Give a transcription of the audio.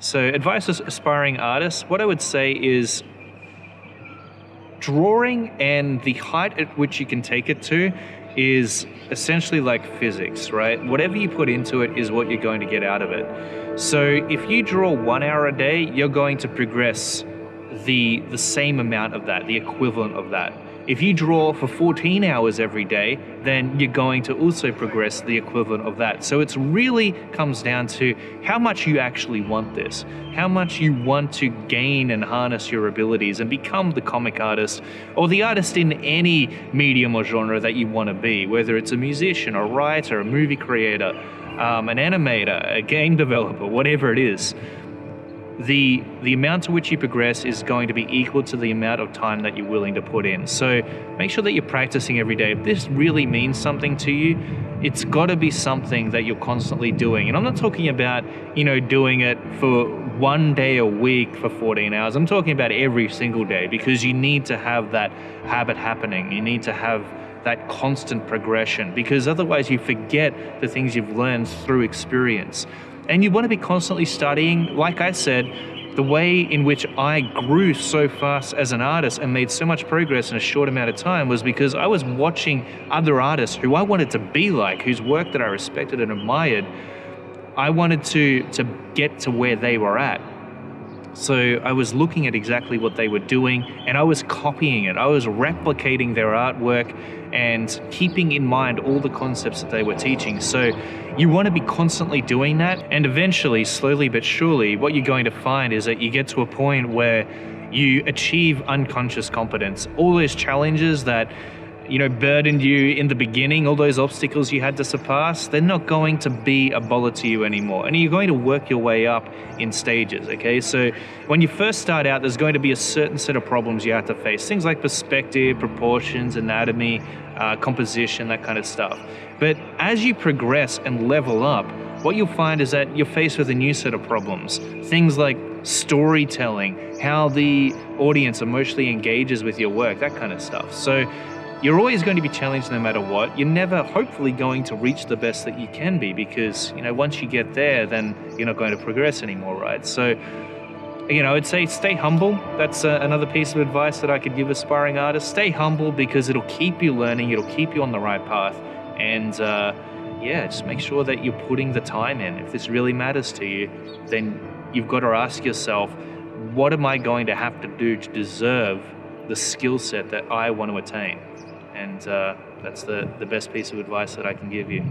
So advice as aspiring artists, what I would say is drawing and the height at which you can take it to is essentially like physics, right? Whatever you put into it is what you're going to get out of it. So if you draw 1 hour a day, you're going to progress the same amount of that, the equivalent of that. If you draw for 14 hours every day, then you're going to also progress the equivalent of that. So it's really comes down to how much you actually want this, how much you want to gain and harness your abilities and become the comic artist or the artist in any medium or genre that you want to be, whether it's a musician, a writer, a movie creator, an animator, a game developer, whatever it is. The amount to which you progress is going to be equal to the amount of time that you're willing to put in. So make sure that you're practicing every day. If this really means something to you, it's got to be something that you're constantly doing. And I'm not talking about, doing it for 1 day a week for 14 hours. I'm talking about every single day, because you need to have that habit happening. You need to have that constant progression, because otherwise you forget the things you've learned through experience. And you want to be constantly studying. Like I said, the way in which I grew so fast as an artist and made so much progress in a short amount of time was because I was watching other artists who I wanted to be like, whose work that I respected and admired. I wanted to get to where they were at. So I was looking at exactly what they were doing and I was copying it. I was replicating their artwork and keeping in mind all the concepts that they were teaching. So you want to be constantly doing that, and eventually, slowly but surely, what you're going to find is that you get to a point where you achieve unconscious competence. All those challenges that burdened you in the beginning, all those obstacles you had to surpass, they're not going to be a bother to you anymore. And you're going to work your way up in stages, okay? So when you first start out, there's going to be a certain set of problems you have to face. Things like perspective, proportions, anatomy, composition, that kind of stuff. But as you progress and level up, what you'll find is that you're faced with a new set of problems. Things like storytelling, how the audience emotionally engages with your work, that kind of stuff. So you're always going to be challenged no matter what. You're never, hopefully, going to reach the best that you can be, because, once you get there, then you're not going to progress anymore, right? So, I'd say stay humble. That's another piece of advice that I could give aspiring artists. Stay humble, because it'll keep you learning, it'll keep you on the right path. And, just make sure that you're putting the time in. If this really matters to you, then you've got to ask yourself, what am I going to have to do to deserve the skill set that I want to attain? And that's the best piece of advice that I can give you.